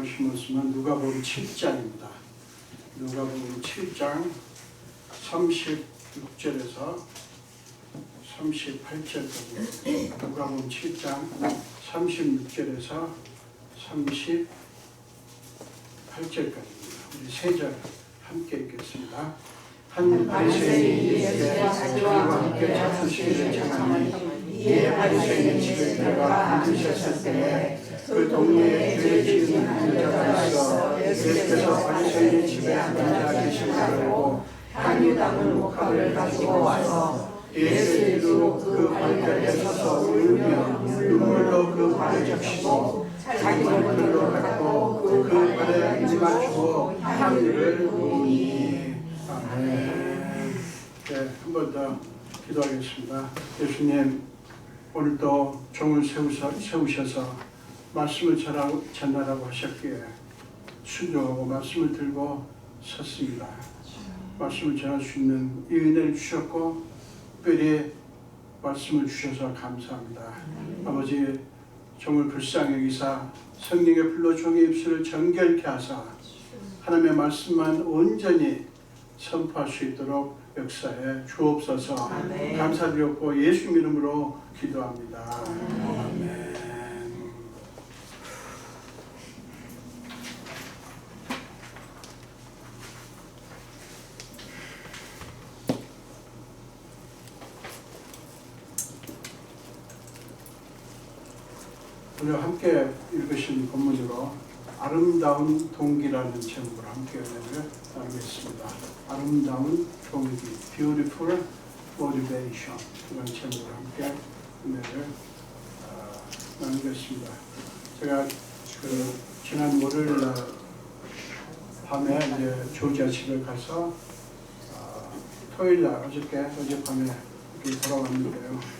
하신 말씀은 누가복음 7장입니다. 누가복음 7장 36절에서 38절까지, 누가복음 7장 36절에서 38절까지입니다. 우리 세 절 함께 읽겠습니다. 한 바리새인이 예수께 자기와 함께 잡수시기를 청하니 이에 바리새인의 집에 들어가 앉으셨을 때에 그 동네에 죄 지은 한 여자가 있어 예수께서 바리새인의 집에 앉아 계심을 알고 향유 담은 옥합을 가지고 와서 예수의 이르러 그 발곁에 서서 울며 눈물로 그 발을 적시고 자기 얼굴로 닦고 그 발에 입맞추고 향유를 부으니. 아멘. 네, 한 번 더 기도하겠습니다. 예수님, 오늘도 종을 세우셔서 말씀을 전하라고 하셨기에 순종하고 말씀을 들고 섰습니다. 말씀을 전할 수 있는 이 은혜를 주셨고 특별히 말씀을 주셔서 감사합니다. 아버지, 종을 불쌍히 여기사 성령의 불로 종의 입술을 정결케 하사 하나님의 말씀만 온전히 선포할 수 있도록 역사에 주옵소서. 아멘. 감사드렸고 예수 이름으로 기도합니다. 아멘. 오늘 함께 읽으신 본문으로 아름다운 동기라는 제목으로 함께 은혜를 나누겠습니다. 아름다운 동기, Beautiful Motivation, 그런 제목으로 함께 은혜를 나누겠습니다. 제가 지난 월요일 날 밤에 이제 조지아 집에 가서 토요일 날 어젯밤에 이렇게 돌아왔는데요.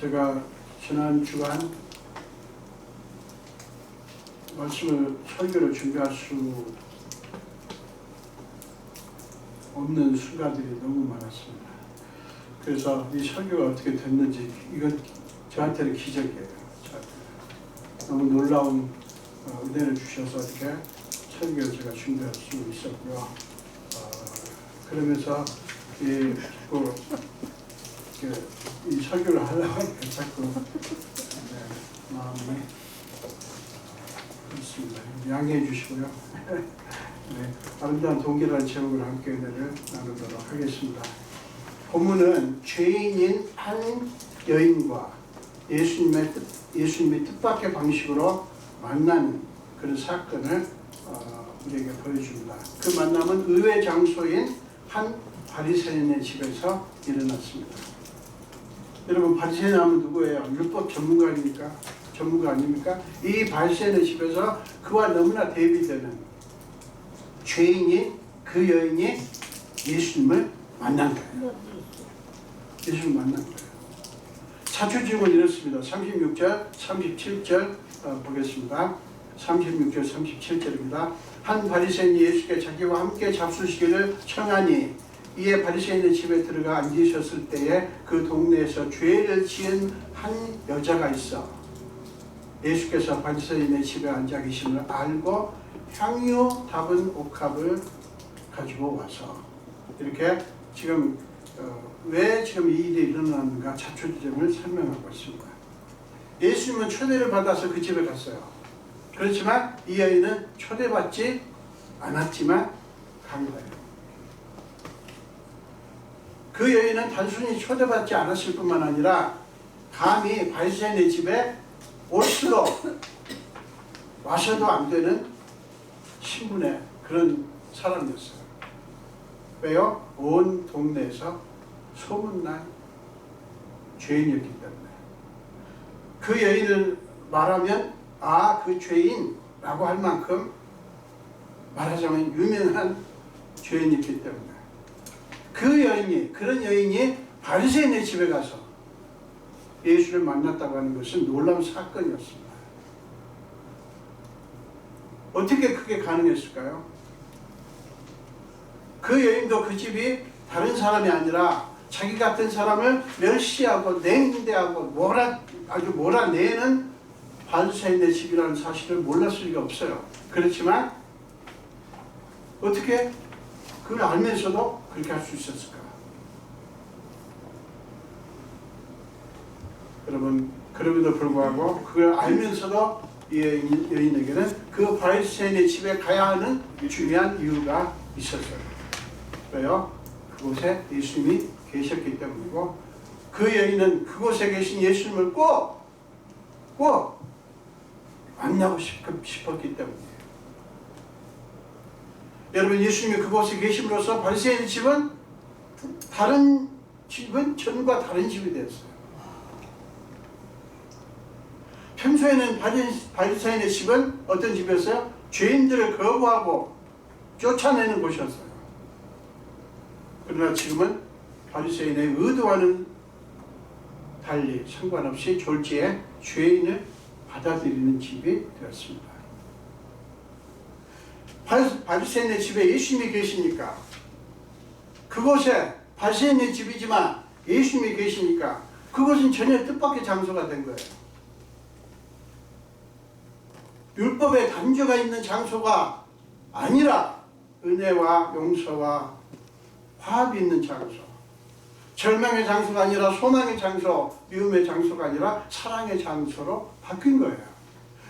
제가 지난 주간 설교를 준비할 수 없는 순간들이 너무 많았습니다. 그래서 이 설교가 어떻게 됐는지, 이건 저한테는 기적이에요. 너무 놀라운 은혜를 주셔서 이렇게 설교를 제가 준비할 수 있었고요. 그러면서 이 설교를 하려고 하니까 자꾸 마음이 그렇습니다. 양해해 주시고요. 네, 아름다운 동기라는 제목으로 함께 은혜를 나누도록 하겠습니다. 본문은 죄인인 한 여인과 예수님의 뜻밖의 방식으로 만나는 그런 사건을 우리에게 보여줍니다. 그 만남은 의외 장소인 한 바리새인의 집에서 일어났습니다. 여러분, 바리새인 하면 누구예요? 율법 전문가 아닙니까? 이 바리새인의 집에서 그와 너무나 대비되는 죄인이, 그 여인이 예수님을 만난 거예요. 예수님을 만난 거예요. 자초지종은 이렇습니다. 36절, 37절 보겠습니다. 36절, 37절입니다. 한 바리새인이 예수께 자기와 함께 잡수시기를 청하니 이에 바리새인의 집에 들어가 앉으셨을 때에 그 동네에서 죄를 지은 한 여자가 있어 예수께서 바리새인의 집에 앉아 계심을 알고 향유 담은 옥합을 가지고 와서, 이렇게 지금 왜 지금 이 일이 일어났는가 자초지종을 설명하고 있습니다. 예수님은 초대를 받아서 그 집에 갔어요. 그렇지만 이 여인은 초대받지 않았지만 간 거예요. 그 여인은 단순히 초대받지 않았을 뿐만 아니라 감히 바리새인의 집에 올 수도 와서도 안 되는 신분의 그런 사람이었어요. 왜요? 온 동네에서 소문난 죄인이었기 때문에. 그 여인을 말하면 그 죄인라고 할 만큼 말하자면 유명한 죄인이었기 때문에 그런 여인이 바리새인의 집에 가서 예수를 만났다고 하는 것은 놀라운 사건이었습니다. 어떻게 그게 가능했을까요? 그 여인도 그 집이 다른 사람이 아니라 자기 같은 사람을 멸시하고 냉대하고 아주 몰아내는 바리새인의 집이라는 사실을 몰랐을 리가 없어요. 그렇지만 어떻게 그걸 알면서도 그렇게 할 수 있었을까? 여러분, 그럼에도 불구하고 그걸 알면서도 이 여인에게는 그 바리새인의 집에 가야 하는 중요한 이유가 있었어요. 왜요? 그곳에 예수님이 계셨기 때문이고, 그 여인은 그곳에 계신 예수님을 꼭 만나고 싶었기 때문이에요. 여러분, 예수님이 그곳에 계심으로써 바리새인의 집은 다른 집은 전과 다른 집이 되었어요. 평소에는 바리새인의 집은 어떤 집이었어요? 죄인들을 거부하고 쫓아내는 곳이었어요. 그러나 지금은 바리새인의 의도와는 달리 상관없이 졸지에 죄인을 받아들이는 집이 되었습니다. 바리새인의 집에 예수님이 계시니까, 그곳에 바리새인의 집이지만 예수님이 계시니까 그것은 전혀 뜻밖의 장소가 된 거예요. 율법의 단죄가 있는 장소가 아니라 은혜와 용서와 화합이 있는 장소, 절망의 장소가 아니라 소망의 장소, 미움의 장소가 아니라 사랑의 장소로 바뀐 거예요.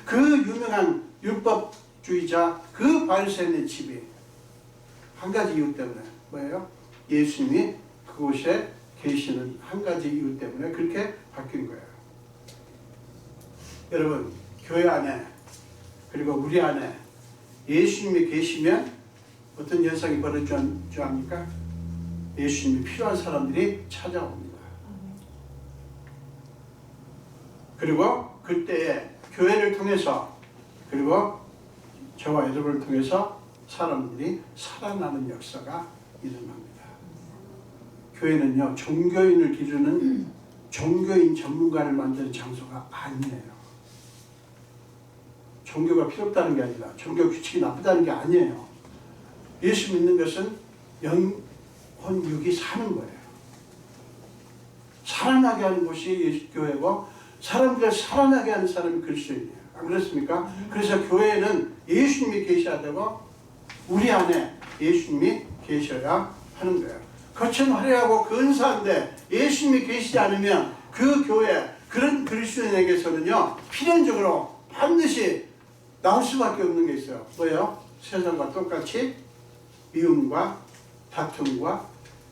그 유명한 율법주의자 그 바리새인의 집이 한 가지 이유 때문에, 뭐예요? 예수님이 그곳에 계시는 한 가지 이유 때문에 그렇게 바뀐 거예요. 여러분, 교회 안에 그리고 우리 안에 예수님이 계시면 어떤 현상이 벌어지지 않습니까? 예수님이 필요한 사람들이 찾아옵니다. 그리고 그때에 교회를 통해서, 그리고 저와 여러분을 통해서 사람들이 살아나는 역사가 일어납니다. 교회는요, 종교인을 기르는 종교인 전문가를 만드는 장소가 아니에요. 종교가 필요 없다는 게 아니라, 종교 규칙이 나쁘다는 게 아니에요. 예수 믿는 것은 영혼 육이 사는 거예요. 살아나게 하는 곳이 예수교회고, 사람들을 살아나게 하는 사람이 그리스도인이에요. 안 그렇습니까? 그래서 교회는 예수님이 계셔야 되고, 우리 안에 예수님이 계셔야 하는 거예요. 거친 화려하고 근사한데 예수님이 계시지 않으면 그 교회, 그런 그리스도인에게서는요, 필연적으로 반드시 나올 수밖에 없는 게 있어요. 뭐예요? 세상과 똑같이 미움과 다툼과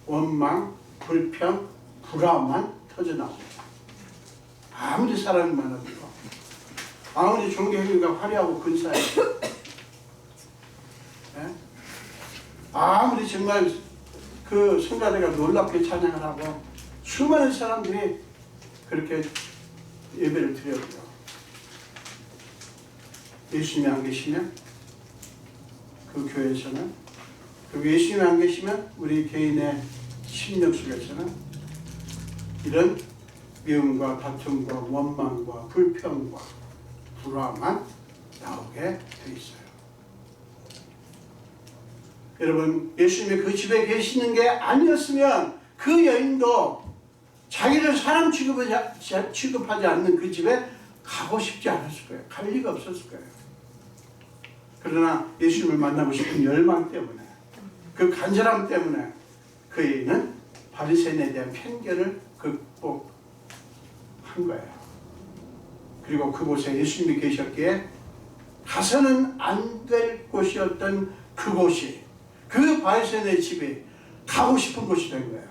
원망, 불평, 불화만 터져나옵니다. 아무리 사람이 많아도, 아무리 종교 행위가 화려하고 근사해요. 네? 아무리 정말 그 성가대가 놀랍게 찬양을 하고 수많은 사람들이 그렇게 예배를 드려요. 예수님이 안 계시면, 그 교회에서는, 그리고 예수님이 안 계시면 우리 개인의 심령 속에서는 이런 미움과 다툼과 원망과 불평과 불화만 나오게 돼 있어요. 여러분, 예수님이 그 집에 계시는 게 아니었으면 그 여인도 자기를 사람 취급하지 않는 그 집에 가고 싶지 않았을 거예요. 갈 리가 없었을 거예요. 그러나 예수님을 만나고 싶은 열망 때문에, 그 간절함 때문에 그 여인은 바리새인에 대한 편견을 극복한 거예요. 그리고 그곳에 예수님이 계셨기에 가서는 안 될 곳이었던 그곳이, 그 바리새인의 집이 가고 싶은 곳이 된 거예요.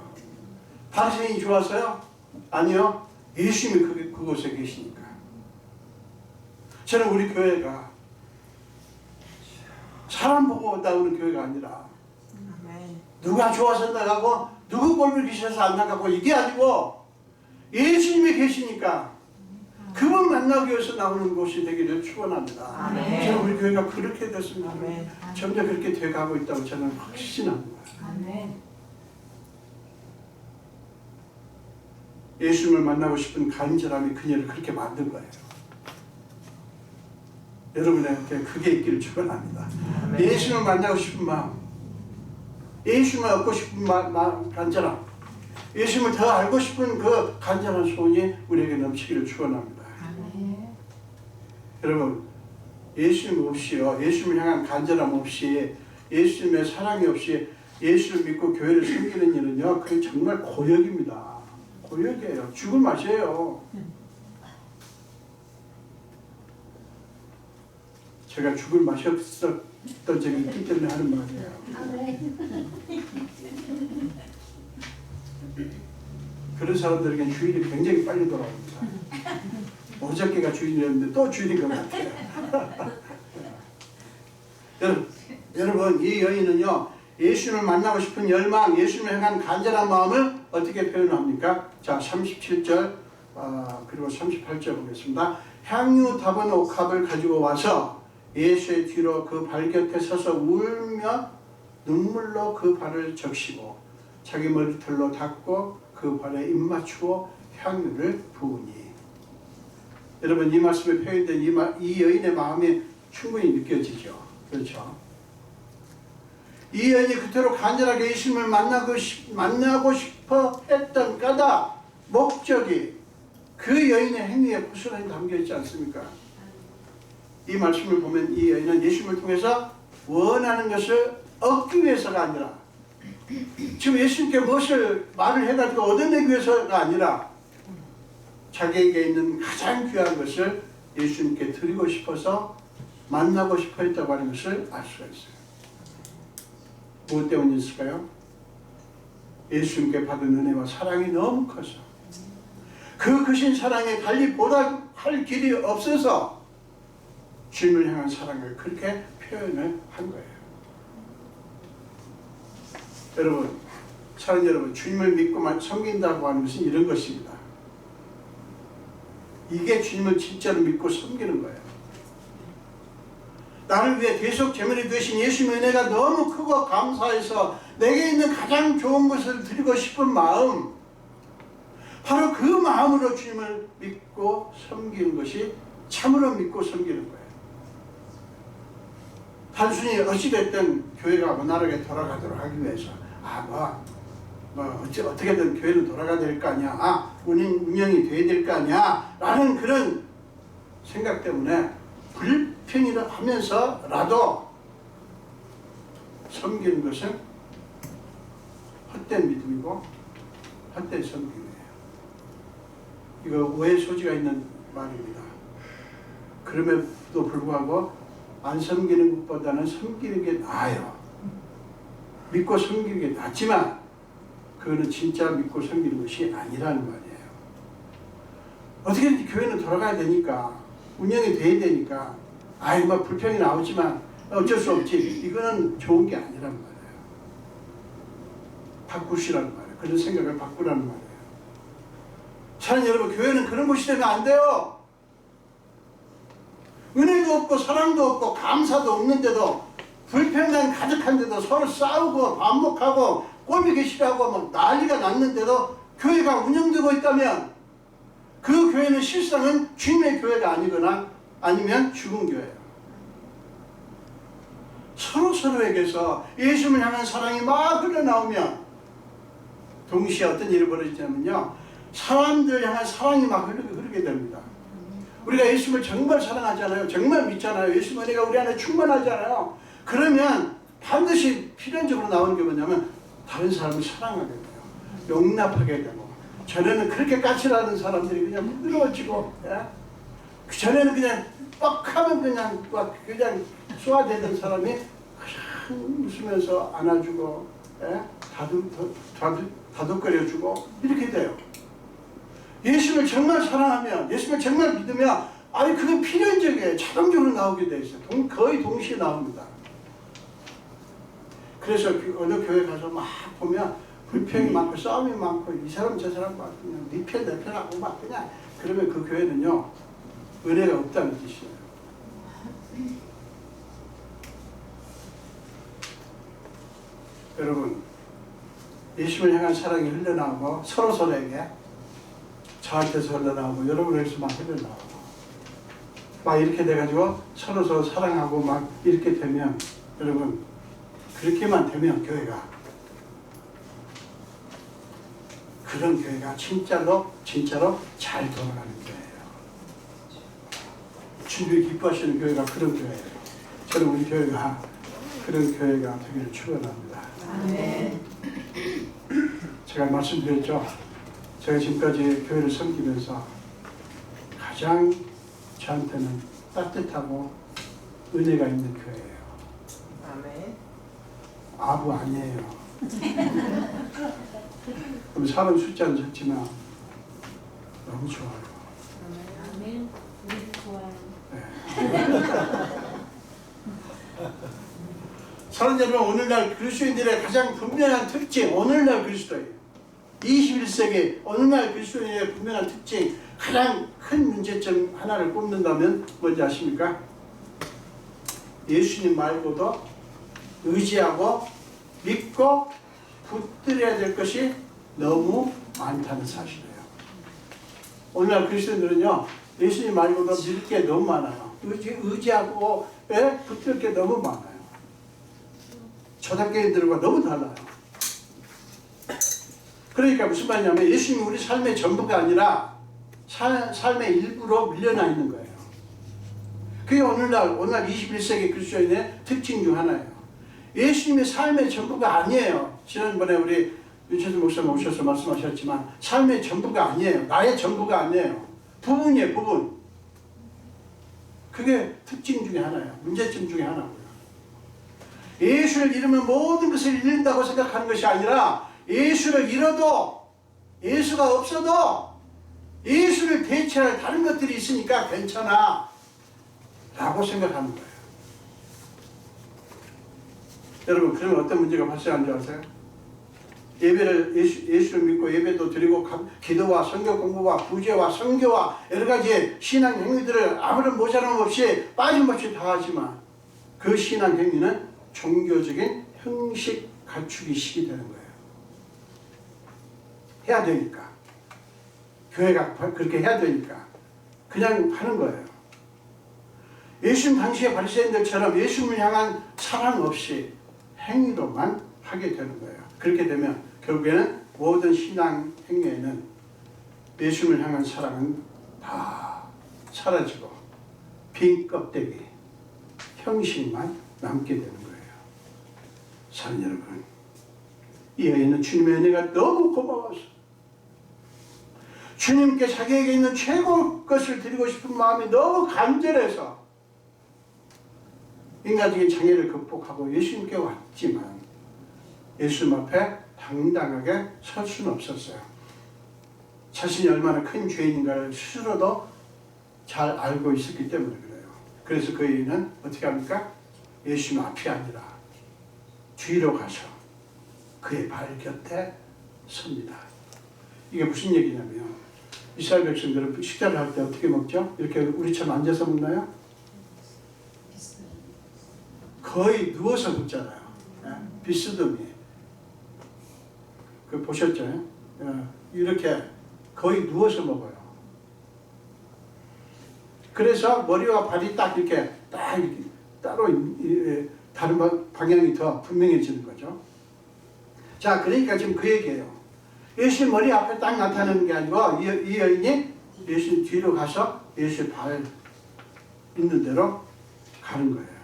바리새인이 좋아서요? 아니요. 예수님이 그곳에 계시니까. 저는 우리 교회가 사람 보고 나오는 교회가 아니라, 누가 좋아서 나가고 누구 꼴을 기셔서 안 나가고 이게 아니고, 예수님이 계시니까 그분 만나기 위해서 나오는 곳이 되기를 축원합니다. 저는 우리 교회가 그렇게 됐습니다. 점점 그렇게 돼가고 있다고 저는 확신합니다. 예수님을 만나고 싶은 간절함이 그녀를 그렇게 만든 거예요. 여러분한테 그게 있기를 축원합니다. 예수님을 만나고 싶은 마음, 예수님을 얻고 싶은 마음, 간절함, 예수님을 더 알고 싶은 그 간절한 소원이 우리에게 넘치기를 축원합니다. 여러분, 예수님 없이요, 예수님을 향한 간절함 없이, 예수님의 사랑이 없이 예수를 믿고 교회를 섬기는 일은요, 그게 정말 고역입니다. 고역이에요. 죽을 맛이에요. 제가 죽을 맛이 없었던 적이 있기 때문에 하는 말이에요. 그런 사람들에게는 주일이 굉장히 빨리 돌아옵니다. 어저께가 주일이었는데 또 주일인 것 같아요. 여러분, 이 여인은요, 예수님을 만나고 싶은 열망, 예수님을 향한 간절한 마음을 어떻게 표현합니까? 자, 37절 그리고 38절 보겠습니다. 향유 답은 옥합을 가지고 와서 예수의 뒤로 그 발 곁에 서서 울며 눈물로 그 발을 적시고 자기 머리털로 닦고 그 발에 입 맞추고 향유를 부으니. 여러분, 이 말씀에 표현된 이 여인의 마음이 충분히 느껴지죠. 그렇죠? 이 여인이 그토록 간절하게 예수님을 만나고 싶어 했던 까닭, 목적이 그 여인의 행위에 고스란히 담겨 있지 않습니까? 이 말씀을 보면 이 여인은 예수님을 통해서 원하는 것을 얻기 위해서가 아니라, 지금 예수님께 무엇을 말을 해가지고 얻어내기 위해서가 아니라 자기에게 있는 가장 귀한 것을 예수님께 드리고 싶어서 만나고 싶어 했다고 하는 것을 알 수가 있어요. 무엇 때문이었을까요? 예수님께 받은 은혜와 사랑이 너무 커서, 그 크신 사랑에 달리 보답할 길이 없어서 주님을 향한 사랑을 그렇게 표현을 한 거예요. 여러분, 사랑 여러분, 주님을 믿고만 섬긴다고 하는 것은 이런 것입니다. 이게 주님을 진짜로 믿고 섬기는 거예요. 나를 위해 대속 제물이 되신 예수님의 은혜가 너무 크고 감사해서 내게 있는 가장 좋은 것을 드리고 싶은 마음, 바로 그 마음으로 주님을 믿고 섬기는 것이 참으로 믿고 섬기는 거예요. 단순히 어찌됐든 교회가 원활하게 돌아가도록 하기 위해서 어떻게든 교회는 돌아가야 될 거 아니야, 운영이 돼야 될 거 아니야 라는 그런 생각 때문에 불평이라 하면서라도 섬기는 것은 헛된 믿음이고 헛된 섬김이에요. 이거 오해 소지가 있는 말입니다. 그럼에도 불구하고 안 섬기는 것보다는 섬기는 게 나아요. 믿고 섬기는 게 낫지만 그거는 진짜 믿고 섬기는 것이 아니라는 말이에요. 어떻게든지 교회는 돌아가야 되니까, 운영이 돼야 되니까, 불평이 나오지만 어쩔 수 없지, 이거는 좋은 게 아니란 말이에요. 바꾸시라는 말이에요. 그런 생각을 바꾸라는 말이에요. 사랑하는 여러분, 교회는 그런 곳이 되면 안 돼요. 은혜도 없고 사랑도 없고 감사도 없는데도, 불평만 가득한데도 서로 싸우고 반복하고 꼬미기 싫어하고 막 난리가 났는데도 교회가 운영되고 있다면 그 교회는 실상은 주님의 교회가 아니거나 아니면 죽은 교회예요. 서로에게서 예수님을 향한 사랑이 막 흘러나오면 동시에 어떤 일이 벌어지냐면요, 사람들 향한 사랑이 막 흐르게 됩니다. 우리가 예수님을 정말 사랑하잖아요. 정말 믿잖아요. 예수님 은혜가 우리 안에 충만하잖아요. 그러면 반드시 필연적으로 나오는 게 뭐냐면 다른 사람을 사랑하게 돼요. 용납하게 되고. 전에는 그렇게 까칠하는 사람들이 그냥 부드러워지고, 전에는 그냥 뻑하면 그냥 쏘아대던 사람이 그냥 웃으면서 안아주고, 다독거려주고 이렇게 돼요. 예수를 정말 사랑하면, 예수를 정말 믿으면 그게 필연적이에요. 자동적으로 나오게 돼 있어요. 거의 동시에 나옵니다. 그래서 어느 교회 가서 막 보면 불평이 많고 싸움이 많고 이 사람 저 사람 막 그냥 네 편 내 편하고 막 그냥, 그러면 그 교회는요 은혜가 없다는 뜻이에요. 여러분, 예수를 향한 사랑이 흘러나오고 서로에게, 저한테서 흘러나오고 여러분에게서만 흘러나오고 막 이렇게 돼가지고 서로 사랑하고 막 이렇게 되면, 여러분, 그렇게만 되면 그런 교회가 진짜로 잘 돌아가는 교회예요. 주님이 기뻐하시는 교회가 그런 교회예요. 저는 우리 교회가 그런 교회가 되기를 축원합니다. 아멘. 제가 말씀드렸죠. 제가 지금까지 교회를 섬기면서 가장 저한테는 따뜻하고 은혜가 있는 교회예요. 아멘. 아부 아니에요. 그럼 사람 숫자는 적지만 너무 좋아요. 아멘. 우리도 좋아요. 사랑하는 여러분, 오늘날 그리스도인들의 가장 분명한 특징, 오늘날 그리스도인, 21세기 오늘날 그리스도인의 분명한 특징, 가장 큰 문제점 하나를 꼽는다면 뭔지 아십니까? 예수님 말고도 의지하고 믿고 붙들어야 될 것이 너무 많다는 사실이에요. 오늘날 그리스도인들은요, 예수님 말고도 믿을 게 너무 많아요. 의지하고 붙들 게 너무 많아요. 초등교인들과 너무 달라요. 그러니까 무슨 말이냐면 예수님이 우리 삶의 전부가 아니라 삶의 일부로 밀려나 있는 거예요. 그게 오늘날 21세기 그리스도인의 특징 중 하나예요. 예수님의 삶의 전부가 아니에요. 지난번에 우리 윤철수 목사님 오셔서 말씀하셨지만 삶의 전부가 아니에요. 나의 전부가 아니에요. 부분이에요. 부분. 그게 특징 중에 하나예요. 문제점 중에 하나고요. 예수를 잃으면 모든 것을 잃는다고 생각하는 것이 아니라 예수를 잃어도 예수가 없어도 예수를 대체할 다른 것들이 있으니까 괜찮아 라고 생각하는 거예요. 여러분, 그러면 어떤 문제가 발생하는 줄 아세요? 예배를 예수를 믿고 예배도 드리고 기도와 성경 공부와 구제와 선교와 여러 가지 신앙 행위들을 아무런 모자람 없이 빠짐없이 다 하지만 그 신앙 행위는 종교적인 형식 갖추기식이 되는 거예요. 해야 되니까. 교회가 그렇게 해야 되니까. 그냥 하는 거예요. 예수님 당시의 바리새인들처럼 예수님을 향한 사랑 없이 행위로만 하게 되는 거예요. 그렇게 되면 결국에는 모든 신앙 행위에는 예수님을 향한 사랑은 다 사라지고 빈 껍데기, 형식만 남게 되는 거예요. 사랑하는 여러분, 이 여인은 주님의 은혜가 너무 고마워서 주님께 자기에게 있는 최고 것을 드리고 싶은 마음이 너무 간절해서 인간적인 장애를 극복하고 예수님께 왔지만 예수님 앞에 당당하게 설 수는 없었어요. 자신이 얼마나 큰 죄인인가를 스스로도 잘 알고 있었기 때문에 그래요. 그래서 그 여인은 어떻게 합니까? 예수님 앞이 아니라 뒤로 가서 그의 발 곁에 섭니다. 이게 무슨 얘기냐면 이스라엘 백성들은 식사를 할 때 어떻게 먹죠? 이렇게 우리처럼 앉아서 먹나요? 거의 누워서 먹잖아요. 비스듬히. 그 보셨죠? 이렇게 거의 누워서 먹어요. 그래서 머리와 발이 딱 이렇게 따로 다른 방향이 더 분명해지는 거죠. 자, 그러니까 지금 그 얘기예요. 예수 머리 앞에 딱 나타나는 게 아니고 이 여인이 예수 뒤로 가서 예수 발 있는 대로 가는 거예요.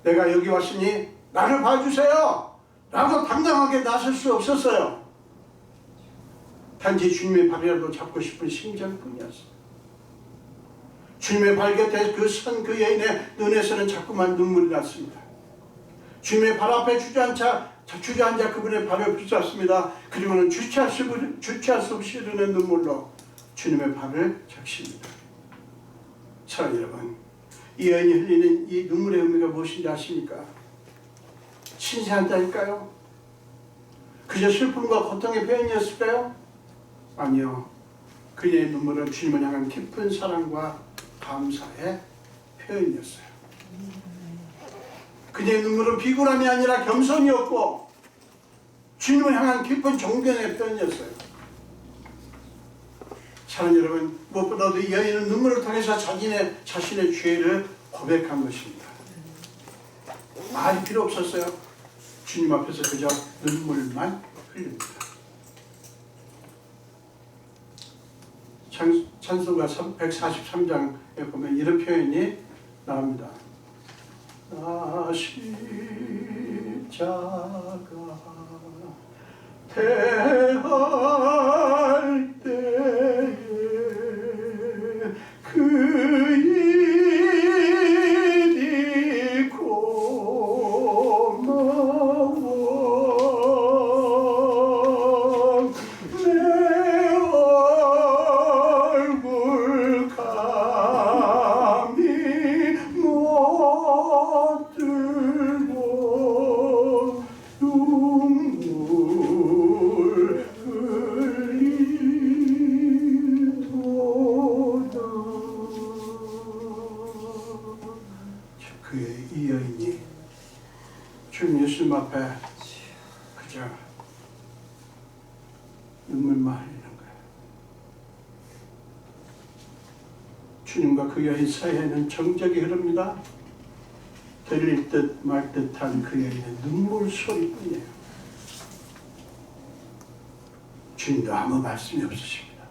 내가 여기 왔으니 나를 봐주세요 라고 당당하게 나설 수 없었어요. 단지 주님의 발이라도 잡고 싶은 심정뿐이었어요. 주님의 발 곁에 그 여인의 눈에서는 자꾸만 눈물이 났습니다. 주님의 발 앞에 주저앉아 그분의 발을 붙잡습니다. 그리고는 주체할 수 없이 흐르는 눈물로 주님의 발을 적십니다. 사랑하는 여러분, 이 여인이 흘리는 이 눈물의 의미가 무엇인지 아십니까? 신세한다니까요? 그저 슬픔과 고통의 표현이었을까요? 아니요. 그녀의 눈물은 주님을 향한 깊은 사랑과 감사의 표현이었어요. 그녀의 눈물은 비굴함이 아니라 겸손이었고 주님을 향한 깊은 존경의 표현이었어요. 사랑하는 여러분, 무엇보다도 이 여인은 눈물을 통해서 자신의 죄를 고백한 것입니다. 말이 필요 없었어요. 주님 앞에서 그저 눈물만 흘립니다. 찬송가 143장에 보면 이런 표현이 나옵니다. 나 십자가 대할 때에 그 일이 고마워 내 얼굴 감히 못 들고 눈물 흘리도다. 그의 이 여인이 주님 예수님 앞에 그저 눈물만 흘리는 거예요. 주님과 그 여인 사이에는 정적이 흐릅니다. 들릴 듯 말 듯한 그 여인의 눈물 소리뿐이에요. 주님도 아무 말씀이 없으십니다.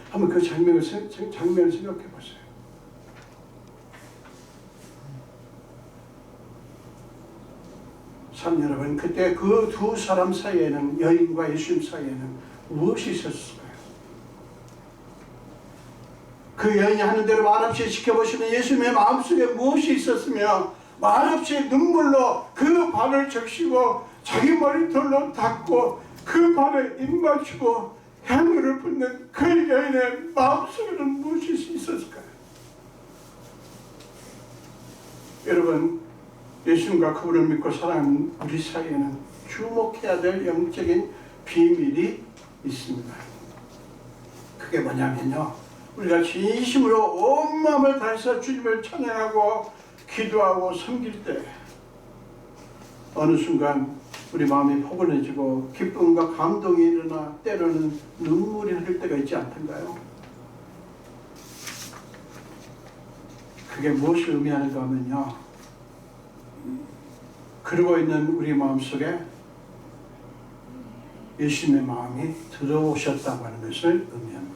한번 그 장면을 생각해 보세요. 참 여러분, 그때 그 두 사람 사이에는, 여인과 예수님 사이에는 무엇이 있었을까요? 그 여인이 하는 대로 말없이 지켜보시는 예수님의 마음속에 무엇이 있었으며 말없이 눈물로 그 발을 적시고 자기 머리털로 닦고 그 발에 입 맞추고 향유를 붓는 그 여인의 마음속에는 무엇이 있었을까요? 여러분, 예수님과 그분을 믿고 사랑하는 우리 사이에는 주목해야 될 영적인 비밀이 있습니다. 그게 뭐냐면요, 우리가 진심으로 온 마음을 다해서 주님을 찬양하고 기도하고 섬길 때 어느 순간 우리 마음이 포근해지고 기쁨과 감동이 일어나 때로는 눈물이 흐를 때가 있지 않던가요? 그게 무엇을 의미하는가 하면요, 그러고 있는 우리 마음속에 예수님의 마음이 들어오셨다고 하는 것을 의미합니다.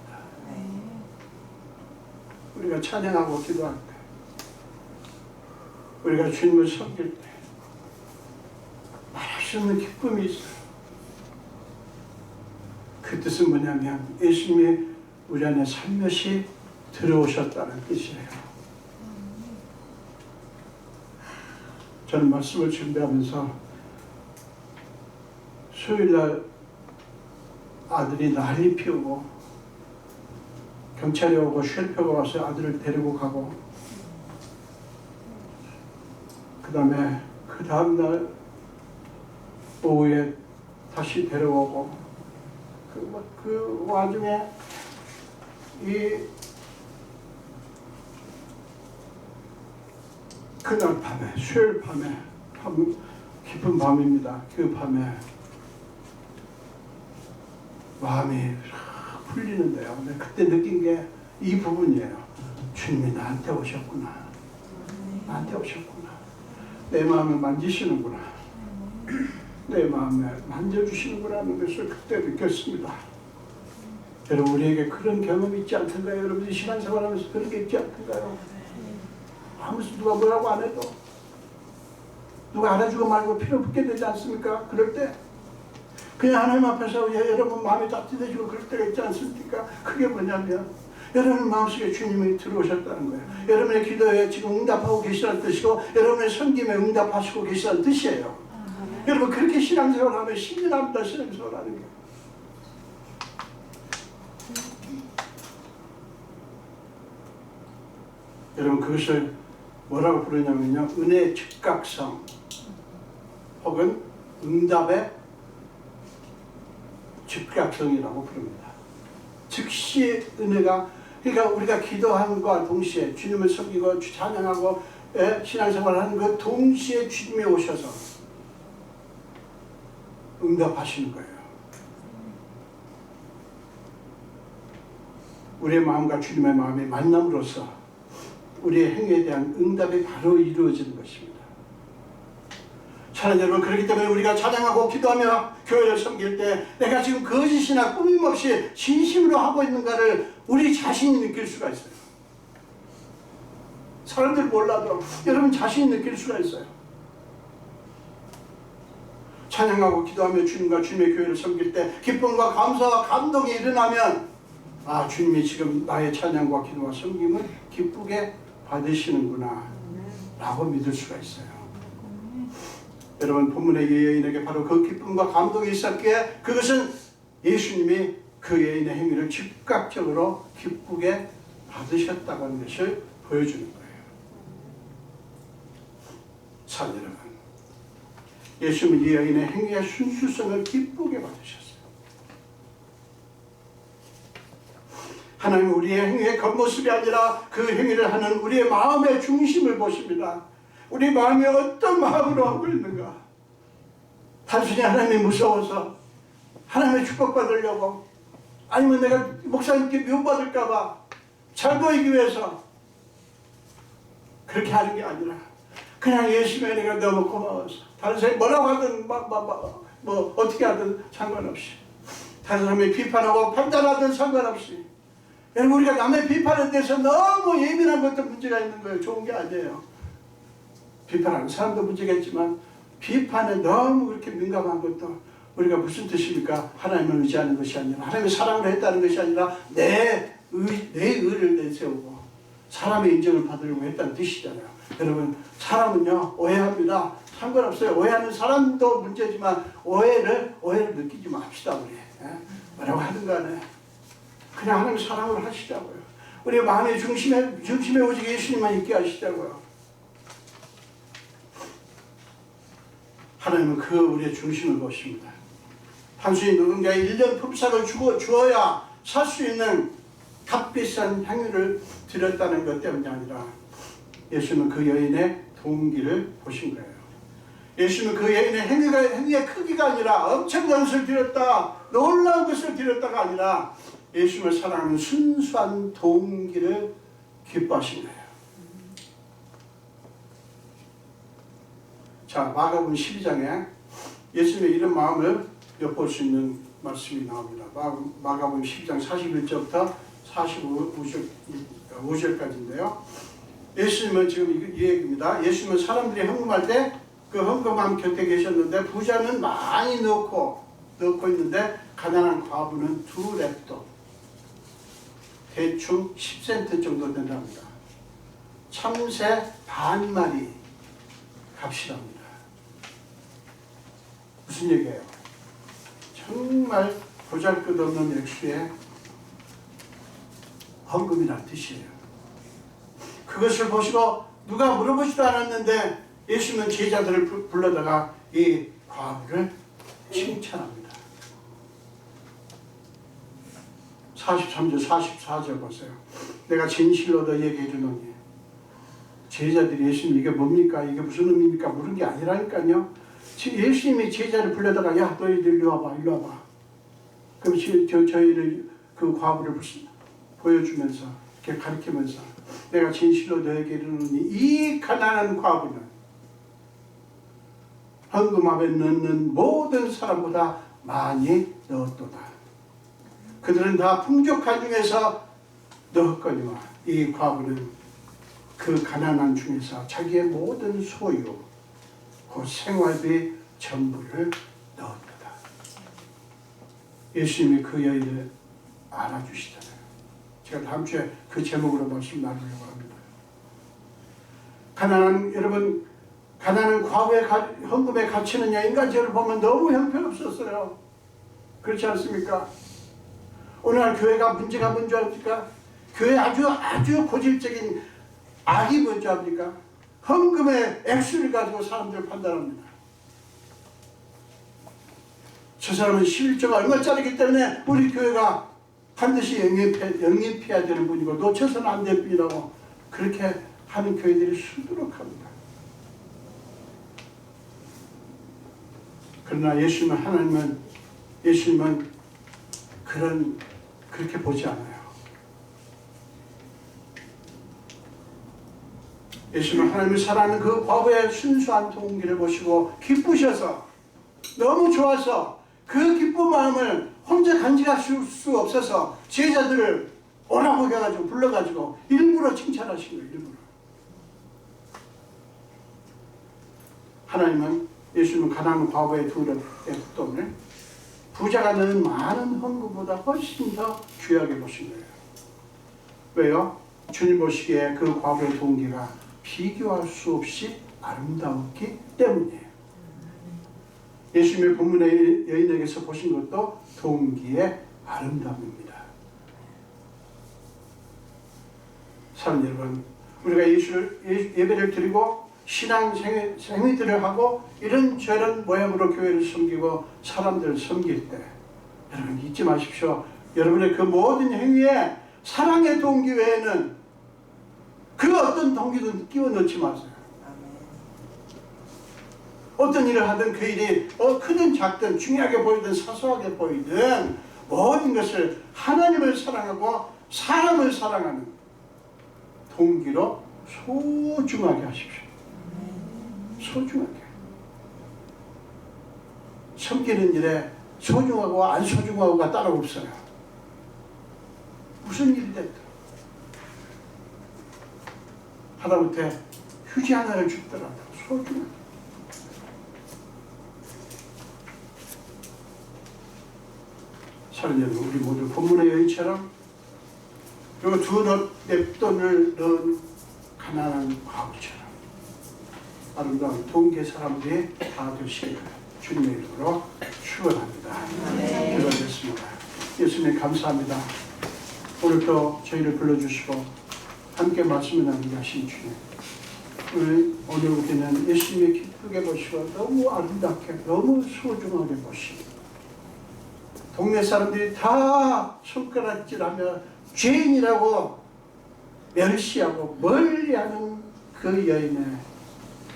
우리가 찬양하고 기도할 때, 우리가 주님을 섬길 때 말할 수 없는 기쁨이 있어요. 그 뜻은 뭐냐면 예수님이 우리 안에 살며시 들어오셨다는 뜻이에요. 저는 말씀을 준비하면서 수요일날 아들이 난리 피우고 경찰이 오고 쉘터가 와서 아들을 데리고 가고 그 다음날 오후에 다시 데려오고 그 와중에 그날 밤에, 수요일 밤에, 깊은 밤입니다. 그 밤에 마음이 풀리는데요. 근데 그때 느낀 게 이 부분이에요. 주님이 나한테 오셨구나. 나한테 오셨구나. 내 마음을 만지시는구나. 내 마음에 만져주시는구나 하는 것을 그때 느꼈습니다. 여러분, 우리에게 그런 경험이 있지 않던가요? 여러분들이 신앙생활하면서 그런 게 있지 않던가요? 아무튼 누가 뭐라고 안 해도 누가 알아주고 말고 필요 없게 되지 않습니까? 그럴 때 그냥 하나님 앞에서 여러분 마음이 따뜻해지고 그럴 때가 있지 않습니까? 그게 뭐냐면 여러분 마음속에 주님이 들어오셨다는 거예요. 여러분의 기도에 지금 응답하고 계시다는 뜻이고 여러분의 섬김에 응답하시고 계시다는 뜻이에요. 여러분 그렇게 신앙생활하면 신진합니다. 신앙생활하는 게. 여러분 그것을 뭐라고 부르냐면요, 은혜의 즉각성 혹은 응답의 즉각성이라고 부릅니다. 즉시 은혜가, 그러니까 우리가 기도함과 동시에 주님을 섬기고 찬양하고 신앙생활을 하는 그 동시에 주님이 오셔서 응답하시는 거예요. 우리의 마음과 주님의 마음이 만남으로써 우리의 행위에 대한 응답이 바로 이루어지는 것입니다. 사랑하는 여러분, 그렇기 때문에 우리가 찬양하고 기도하며 교회를 섬길 때 내가 지금 거짓이나 꾸밈없이 진심으로 하고 있는가를 우리 자신이 느낄 수가 있어요. 사람들 몰라도 여러분 자신이 느낄 수가 있어요. 찬양하고 기도하며 주님과 주님의 교회를 섬길 때 기쁨과 감사와 감동이 일어나면 아, 주님이 지금 나의 찬양과 기도와 섬김을 기쁘게 받으시는구나 라고 믿을 수가 있어요. 여러분, 본문의 여인에게 바로 그 기쁨과 감동이 있었기에 그것은 예수님이 그 여인의 행위를 즉각적으로 기쁘게 받으셨다고 하는 것을 보여주는 거예요. 사랑 여러분, 예수님은 이 여인의 행위의 순수성을 기쁘게 받으셨어요. 하나님은 우리의 행위의 겉모습이 아니라 그 행위를 하는 우리의 마음의 중심을 보십니다. 우리 마음이 어떤 마음으로 하고 있는가? 단순히 하나님이 무서워서 하나님의 축복받으려고, 아니면 내가 목사님께 미움받을까봐 잘 보이기 위해서 그렇게 하는 게 아니라 그냥 예수님의 은혜가 너무 고마워서 다른 사람이 뭐라고 하든 뭐 어떻게 하든 상관없이, 다른 사람이 비판하고 판단하든 상관없이, 여러분, 우리가 남의 비판에 대해서 너무 예민한 것도 문제가 있는 거예요. 좋은 게 아니에요. 비판하는 사람도 문제겠지만 비판에 너무 그렇게 민감한 것도 우리가 무슨 뜻입니까? 하나님을 의지하는 것이 아니라, 하나님의 사랑을 했다는 것이 아니라 내 의를 내세우고 사람의 인정을 받으려고 했다는 뜻이잖아요. 여러분, 사람은요 오해합니다. 상관없어요. 오해하는 사람도 문제지만 오해를 느끼지 맙시다. 우리 뭐라고 하든 간에 그냥 하나님 사랑을 하시자고요. 우리 마음의 중심에 오직 예수님만 있게 하시자고요. 하나님은 그 우리의 중심을 보십니다. 단순히 누군가의 1년 품삯을 주어야 살 수 있는 값비싼 향유를 드렸다는 것 때문이 아니라 예수님은 그 여인의 동기를 보신 거예요. 예수님은 그 여인의 행위의 크기가 아니라 엄청난 것을 드렸다, 놀라운 것을 드렸다가 아니라 예수님을 사랑하는 순수한 동기를 기뻐하신 거예요. 자, 마가복음 12장에 예수님의 이런 마음을 엿볼 수 있는 말씀이 나옵니다. 마가복음 12장 41절부터 45절까지인데요. 예수님은 지금 이 얘기입니다. 예수님은 사람들이 헌금할 때 그 헌금함 곁에 계셨는데 부자는 많이 넣고 있는데 가난한 과부는 2렙돈, 대충 10센트 정도 된답니다. 참새 반마리 값이랍니다. 무슨 얘기예요? 정말 보잘것없는 액수의 헌금이란 뜻이에요. 그것을 보시고 누가 물어보지도 않았는데 예수님은 제자들을 불러다가 이 과부를 칭찬합니다. 43절 44절 보세요. 내가 진실로 너희에게 이르노니, 제자들이 예수님 이게 뭡니까? 이게 무슨 의미입니까? 물은 게 아니라니까요. 예수님이 제자를 불러다가 야 너희들 일로 와봐. 그럼 저희를 그 과부를 보여주면서 이렇게 가르치면서 내가 진실로 너희에게 이르노니 이 가난한 과부는 헌금함에 넣는 모든 사람보다 많이 넣었도다. 그들은 다 풍족한 중에서 넣었거니와 이 과부는 그 가난한 중에서 자기의 모든 소유, 그 생활비 전부를 넣었다. 예수님이 그 여인을 알아주시잖아요. 제가 다음 주에 그 제목으로 말씀 나누려고 합니다. 여러분, 가난한 과부의 헌금에 갇히는 인간체를 보면 너무 형편없었어요. 그렇지 않습니까? 오늘날 교회가 문제가 뭔지 압니까? 교회 아주 고질적인 악이 뭔지 압니까? 헌금의 액수를 가지고 사람들을 판단합니다. 저 사람은 11조가 얼마짜리이기 때문에 우리 교회가 반드시 영입해야 되는 분이고 놓쳐서는 안 될 분이라고 그렇게 하는 교회들이 수두룩합니다. 그러나 예수님은 그렇게 보지 않아요. 예수님은 하나님을 사랑하는 그 과부의 순수한 동기를 보시고 기쁘셔서 너무 좋아서 그 기쁜 마음을 혼자 간직할 수 없어서 제자들을 오라고 해가지고 불러가지고 일부러 칭찬하신 거예요. 일부러. 하나님은 예수님은 가난한 과부의 두 돈을 부자가 넣은 많은 헌금보다 훨씬 더 귀하게 보신 거예요. 왜요? 주님 보시기에 그 과부의 동기가 비교할 수 없이 아름다웠기 때문이에요. 예수님의 본문의 여인에게서 보신 것도 동기의 아름다움입니다. 사랑하는 여러분, 우리가 예배를 드리고 신앙 생활들을 하고 이런저런 모양으로 교회를 섬기고 사람들을 섬길 때 여러분 잊지 마십시오. 여러분의 그 모든 행위에 사랑의 동기 외에는 그 어떤 동기도 끼워 넣지 마세요. 어떤 일을 하든 그 일이 크든 작든 중요하게 보이든 사소하게 보이든 모든 것을 하나님을 사랑하고 사람을 사랑하는 동기로 소중하게 하십시오. 소중하게. 섬기는 일에 소중하고 안 소중하고가 따로 없어요. 무슨 일이 됐든 하다못해 휴지 하나를 주더라도 소중하게. 사랑하는 여러분, 우리 모두 본문의 여인처럼 그리고 두 냅돈을 넣은 가난한 과부처럼 아름다운 동계 사람들이 다 되시기를 주님의 이름으로 축원합니다. 기도하겠습니다. 예수님 감사합니다. 오늘도 저희를 불러주시고 함께 말씀을 나누게 하신 주님, 오늘 우리는 예수님이 기쁘게 보시고 너무 아름답게 너무 소중하게 보시고 동네 사람들이 다 손가락질하며 죄인이라고 멸시하고 멀리하는 그 여인의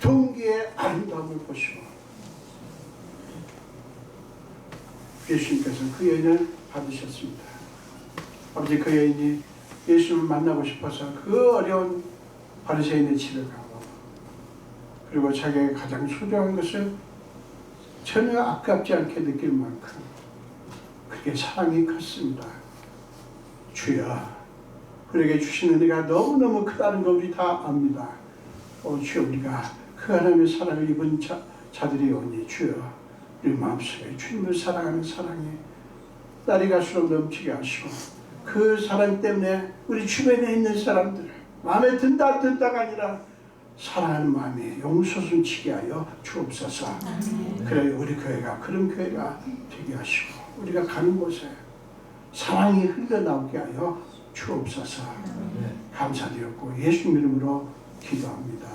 동기의 아름다움을 보시고 예수님께서 그 여인을 받으셨습니다. 아버지, 그 여인이 예수님을 만나고 싶어서 그 어려운 바리새인의 집에 가고 그리고 자기가 가장 소중한 것을 전혀 아깝지 않게 느낄 만큼 그게 사랑이 컸습니다. 주여, 우리에게 주신 은혜가 너무너무 크다는 걸 우리 다 압니다. 주여, 우리가 그 하나님의 사랑을 입은 자들이 오니 주여, 우리 마음속에 주님을 사랑하는 사랑이 날이 갈수록 넘치게 하시고 그 사랑 때문에 우리 주변에 있는 사람들 마음에 든다가 아니라 사랑하는 마음이 용솟음치게 하여 주옵소서. 그래 우리 교회가 그런 교회가 되게 하시고 우리가 가는 곳에 사랑이 흘러나오게 하여 주옵소서. 감사드렸고 예수님 이름으로 기도합니다.